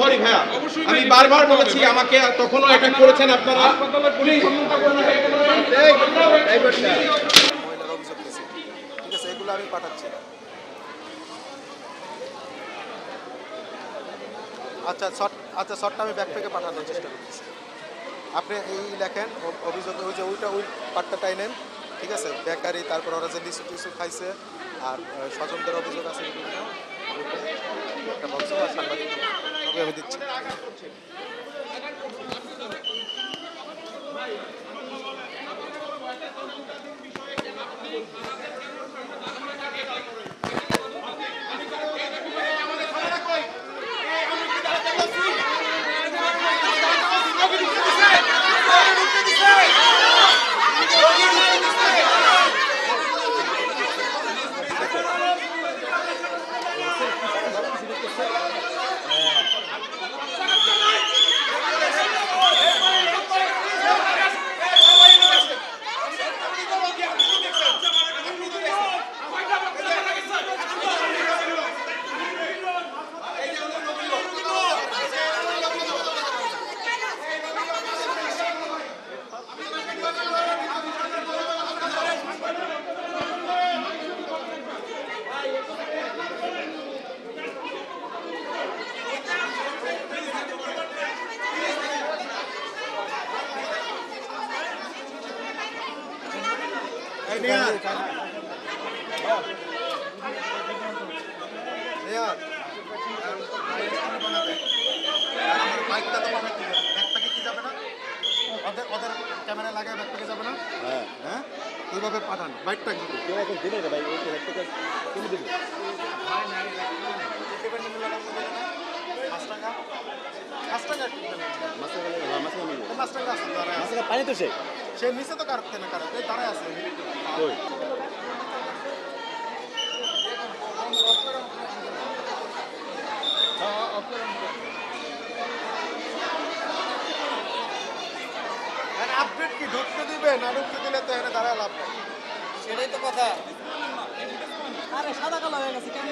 Sorry ভাইয়া, আমি বারবার বলেছি আমাকে তখনও অ্যাটাক করেছেন আপনারা। প্লিজ মহিলার অভিযোগ দিয়েছে, ঠিক আছে, এগুলো আমি পাঠাচ্ছি। আচ্ছা শর্টটা আমি ব্যাক থেকে পাঠানোর চেষ্টা করতেছি। আপনি এই লেখেন অভিযোগ, ওই যে ওই পাট্টাটাই নেন, ঠিক আছে। বেকারি, তারপর ওরা যে লিচু টিচু খাইছে, আর স্বজনদের অভিযোগ আছে বিভিন্ন, একটা বক্স আর সাংবাদিক আমি দিচ্ছি। ওদের ক্যামেরা লাগায় ব্যাগ থেকে যাবে না? হ্যাঁ, এইভাবে পাঠান বাইকটা কিন্তু দিনে রে ভাই, ওই থেকে কিনে দিবি 5 টাকা 5 টাকা পানি তো সে নিচে তো কাটতে না কাটতে দাঁড়ায় আছে। আপডেট কি ঢুকতে দিবে না ঢুকতে দিলে তো এখানে দাঁড়ায় লাভ নেই, সেটাই তো কথা। আরে সাদা কালো হয়ে গেছে কেন?